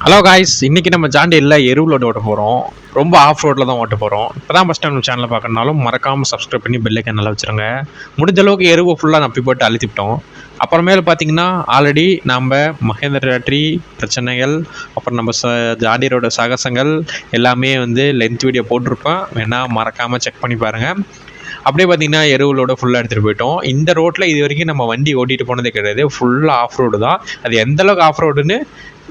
Hello guys, இன்னைக்கு நம்ம ஜாண்டியில் எருவில் ஓட்ட போகிறோம். ரொம்ப ஆஃப் ரோட்டில் தான் ஓட்ட போகிறோம். இப்போ தான் ஃபஸ்ட் டைம் நம்ம சேனலில் பார்க்கறனாலும் மறக்காமல் சப்ஸ்கிரைப் பண்ணி பெல்லைக்கன் நல்லா வச்சுருங்க. முடிஞ்ச அளவுக்கு எருவை ஃபுல்லாக நப்பி போட்டு அழுத்திவிட்டோம். அப்புறமேல பார்த்தீங்கன்னா ஆல்ரெடி நம்ம மகேந்திர ட்ராக்டரி பிரச்சனைகள், அப்புறம் நம்ம ஜாண்டியரோட சாகசங்கள் எல்லாமே வந்து லென்த் வீடியோ போட்டிருப்பேன். வேணால் மறக்காமல் செக் பண்ணி பாருங்கள். அப்படியே பார்த்தீங்கன்னா எருவுகளோட ஃபுல்லாக எடுத்துகிட்டு போயிட்டோம். இந்த ரோட்டில் இது வரைக்கும் நம்ம வண்டி ஓட்டிகிட்டு போனதே கிடையாது. ஃபுல்லாக ஆஃப் ரோடு தான். அது எந்தளவுக்கு ஆஃப் ரோடுன்னு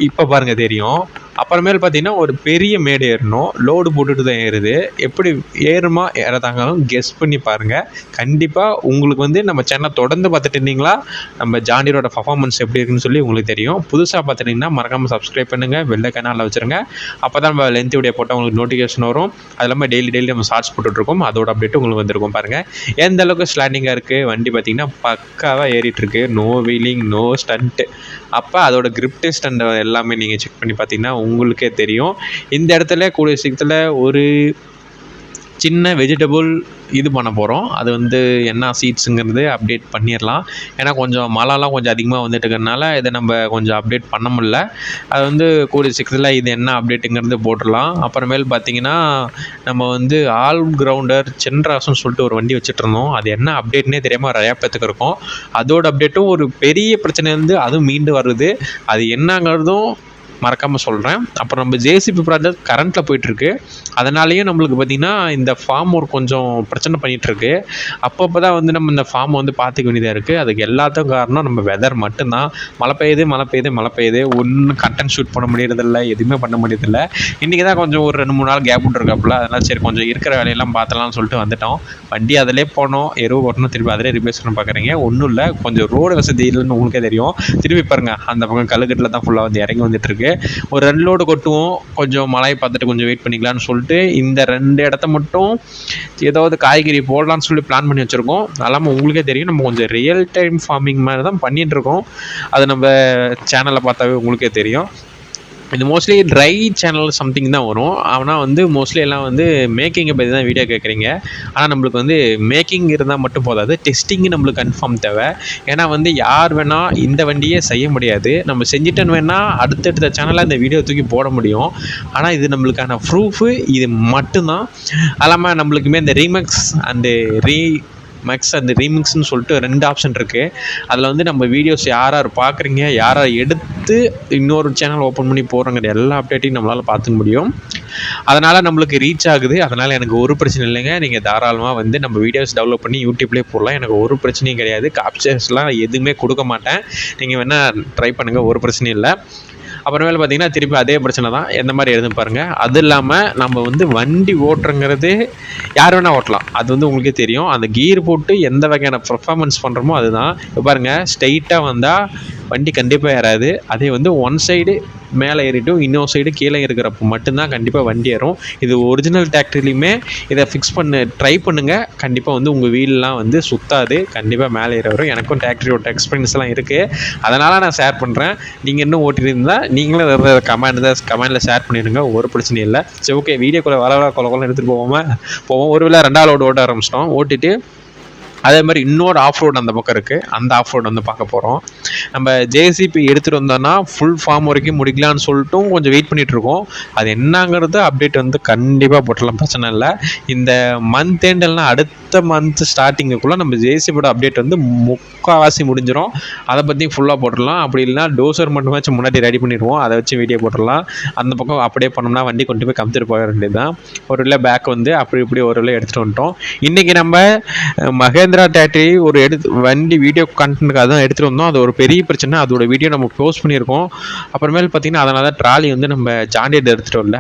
இப்போ பாருங்கள் தெரியும். அப்புறமேல் பார்த்தீங்கன்னா ஒரு பெரிய மேடு ஏறணும். லோடு போட்டுட்டு தான் ஏறுது. எப்படி ஏறுமா ஏறதாங்களும் கெஸ் பண்ணி பாருங்கள். கண்டிப்பாக உங்களுக்கு வந்து நம்ம சேனலை தொடர்ந்து பார்த்துட்டு இருந்தீங்களா நம்ம ஜாண்டியரோட பர்ஃபார்மன்ஸ் எப்படி இருக்குன்னு சொல்லி உங்களுக்கு தெரியும். புதுசாக பார்த்துட்டிங்கன்னா மறக்காமல் சப்ஸ்கிரைப் பண்ணுங்கள், பெல் ஐகானில் வச்சுருங்க. அப்போ தான் நம்ம லென்த் வீடியோ போட்டால் உங்களுக்கு நோட்டிஃபிகேஷன் வரும். அது இல்லாமல் டெய்லி நம்ம ஷார்ட்ஸ் போட்டுட்ருக்கோம். அதோட அப்டேட் உங்களுக்கு வந்திருக்கும். பாருங்கள் எந்த அளவுக்கு ஸ்லாண்டிங்காக இருக்குது வண்டி. பார்த்திங்கன்னா பக்காவாக ஏறிட்டுருக்கு. No wheeling, no stunt. அப்போ அதோட கிரிப் டெஸ்ட் அண்ட் எல்லாமே நீங்கள் செக் பண்ணி பார்த்தீங்கன்னா உங்களுக்கே தெரியும். இந்த இடத்துல கூடிய சீக்கிரத்தில் ஒரு சின்ன வெஜிடபிள் இது பண்ண போகிறோம். அது வந்து என்ன சீட்ஸுங்கிறது அப்டேட் பண்ணிடலாம். ஏன்னா கொஞ்சம் மழைலாம் கொஞ்சம் அதிகமாக வந்துட்டு இருக்கிறதுனால இதை நம்ம கொஞ்சம் அப்டேட் பண்ண முடியல. அது வந்து கூடிய சீக்கிரத்தில் இது என்ன அப்டேட்டுங்கிறது போட்டுடலாம். அப்புறமேல் பார்த்திங்கன்னா நம்ம வந்து ஆல் கிரவுண்டர் சென்ட்ராஸ்ன்னு சொல்லிட்டு ஒரு வண்டி வச்சுட்ருந்தோம். அது என்ன அப்டேட்னே தெரியாமல் நிறையா பேத்துக்கு இருக்கும். அதோட அப்டேட்டும் ஒரு பெரிய பிரச்சனை வந்து அதுவும் மீண்டு வருது. அது என்னங்கிறதும் மறக்காமல் சொல்கிறேன். அப்புறம் நம்ம ஜேசிபி ப்ராஜெக்ட் கரண்ட்டில் போயிட்டுருக்கு. அதனாலேயும் நம்மளுக்கு பார்த்திங்கன்னா இந்த ஃபார்ம் ஒரு கொஞ்சம் பிரச்சனை பண்ணிகிட்ருக்கு. அப்பப்போ தான் வந்து நம்ம இந்த ஃபார்மை வந்து பார்த்துக்க வேண்டியதாக இருக்குது. அதுக்கு எல்லாத்துக்கும் காரணம் நம்ம வெதர் மட்டும்தான். மழை பெய்யுது. ஒன்றும் கண்டென்ட் ஷூட் பண்ண முடியறதில்ல, எதுவுமே பண்ண முடியறதில்ல. இன்றைக்கி தான் கொஞ்சம் ஒரு 2-3 நாள் கேப் விட்டுருக்காப்புல. அதனால் சரி கொஞ்சம் இருக்கிற வேலையெல்லாம் பார்த்தலாம்னு சொல்லிட்டு வந்துட்டோம். வண்டி அதிலே போனோம், எருவு ஓட்டணும், திருப்பி அதிலே ரிப்பேர்ஸ் பண்ண பார்க்குறீங்க. ஒன்றும் இல்லை, கொஞ்சம் ரோடு வசதி இல்லைன்னு உங்களுக்கே தெரியும். திருப்பி பாருங்கள், அந்த பக்கம் கல்லுக்கட்டில் தான் ஃபுல்லாக வந்து இறங்கி வந்துட்டுருக்கு. ஒரு 2 லோடு கொட்டுவோம், கொஞ்சம் மழையை பார்த்துட்டு கொஞ்சம் வெயிட் பண்ணிக்கலான்னு சொல்லிட்டு இந்த 2 இடத்த மட்டும் ஏதாவது காய்கறி போடலான்னு சொல்லி பிளான் பண்ணி வச்சுருக்கோம். அதெல்லாமல் உங்களுக்கே தெரியும், நம்ம கொஞ்சம் ரியல் டைம் ஃபார்மிங் மாதிரி தான் பண்ணிகிட்ருக்கோம். அது நம்ம சேனலில் பார்த்தாவே உங்களுக்கே தெரியும். இது மோஸ்ட்லி ட்ரை சேனல் சம்திங் தான் வரும். ஆனால் வந்து மோஸ்ட்லி எல்லாம் வந்து மேக்கிங்கை பற்றி தான் வீடியோ கேட்குறீங்க. ஆனால் நம்மளுக்கு வந்து மேக்கிங் இருந்தால் மட்டும் போதாது, டெஸ்டிங்கு நம்மளுக்கு கன்ஃபார்ம் தேவை. ஏன்னா வந்து யார் வேணால் இந்த வண்டியே செய்ய முடியாது. நம்ம செஞ்சுட்டேன்னு வேணால் அடுத்தடுத்த சேனலில் இந்த வீடியோ தூக்கி போட முடியும். ஆனால் இது நம்மளுக்கான ப்ரூஃபு இது மட்டும்தான். அது இல்லாமல் நம்மளுக்குமே இந்த ரீமேக்ஸ் அண்டு மேக்ஸ் அந்த ரீமிக்ஸ்னு சொல்லிட்டு 2 ஆப்ஷன் இருக்குது. அதில் வந்து நம்ம வீடியோஸ் யார் பார்க்குறீங்க, யாரை எடுத்து இன்னொரு சேனல் ஓப்பன் பண்ணி போடுறோங்கிற எல்லா அப்டேட்டையும் நம்மளால் பார்த்துக்க முடியும். அதனால் நம்மளுக்கு ரீச் ஆகுது. அதனால் எனக்கு ஒரு பிரச்சனை இல்லைங்க. நீங்கள் தாராளமாக வந்து நம்ம வீடியோஸ் டெவலப் பண்ணி யூடியூப்லேயே போடலாம். எனக்கு ஒரு பிரச்சனையும் கிடையாது. காப்ச்சர்ஸ்லாம் எதுவுமே கொடுக்க மாட்டேன். நீங்கள் வேணால் ட்ரை பண்ணுங்கள், ஒரு பிரச்சனையும் இல்லை. அப்புறமேல பார்த்திங்கன்னா திருப்பி அதே பிரச்சனை தான், எந்த மாதிரி எழுதுன்னு பாருங்கள். அது இல்லாமல் நம்ம வந்து வண்டி ஓட்டுறங்கிறது யார் வேணால் ஓட்டலாம். அது வந்து உங்களுக்கே தெரியும். அந்த கீர் போட்டு எந்த வகையான பர்ஃபார்மன்ஸ் பண்ணுறோமோ அதுதான். இப்போ பாருங்கள், ஸ்ட்ரைட்டாக வந்தால் வண்டி கண்டிப்பாக ஏறாது. அதே வந்து ஒன் சைடு மேலே ஏறிட்டும் இன்னொரு சைடு கீழே இருக்கிறப்போ மட்டும்தான் கண்டிப்பாக வண்டி ஏறும். இது ஒரிஜினல் டிராக்டர்லேயுமே இதை ஃபிக்ஸ் ட்ரை பண்ணுங்கள். கண்டிப்பாக வந்து உங்கள் வீலெலாம் வந்து சுற்றாது, கண்டிப்பாக மேலே ஏற வரும். எனக்கும் டிராக்டரோட எக்ஸ்பீரியன்ஸ்லாம் இருக்குது, அதனால் நான் ஷேர் பண்ணுறேன். நீங்கள் இன்னும் ஓட்டியிருந்தால் நீங்களும் கமெண்டில் ஷேர் பண்ணிடுங்க, ஒரு பிரச்சனையும் இல்லை. சரி, ஓகே, வீடியோக்குள்ளே வர கொலை எடுத்துகிட்டு போவோம். ஒருவேளை 2வது ஓட்ட ஆரம்பிச்சிட்டோம். ஓட்டிட்டு அதே மாதிரி இன்னொரு ஆஃப் ரோடு அந்த பக்கம் இருக்குது. அந்த ஆஃப் ரோடு வந்து பார்க்க போகிறோம். நம்ம ஜேசிபி எடுத்துகிட்டு வந்தோன்னா ஃபுல் ஃபார்ம் வரைக்கும் முடிக்கலான்னு சொல்லிட்டும் கொஞ்சம் வெயிட் பண்ணிகிட்ருக்கோம். அது என்னங்கிறது அப்டேட் வந்து கண்டிப்பாக போட்டலாம், பிரச்சனை இல்லை. இந்த மந்த் எண்டெல்லாம் அடுத்த மந்த் ஸ்டார்டிங்குக்குள்ளே நம்ம ஜேசிபியோட அப்டேட் வந்து முக்கால்வாசி முடிஞ்சிடும். அதை பற்றி ஃபுல்லாக போட்டுடலாம். அப்படி இல்லைனா டோசர் மட்டுமாச்சும் முன்னாடி ரெடி பண்ணிடுவோம், அதை வச்சு வீடியோ போட்டுடலாம். அந்த பக்கம் அப்படியே பண்ணோம்னா வண்டி கொண்டு போய் கமுத்திட்டு போக வேண்டியது தான். ஒரு இல்லை பேக் வந்து அப்படி இப்படி ஒரு இல்லை எடுத்துகிட்டு வந்துட்டோம். இன்றைக்கி நம்ம மகேந்திரா ட்ராக்டரி ஒரு வண்டி வீடியோ கண்டென்ட்டுக்கு அதான் எடுத்துகிட்டு வந்தோம். அது ஒரு பெரிய பிரச்சனை. அதோட வீடியோ நம்ம போஸ்ட் பண்ணியிருக்கோம். அப்புறமேல் பார்த்திங்கன்னா அதனால தான் ட்ராலி வந்து நம்ம ஜாண்டியர் எடுத்துகிட்டு வரல.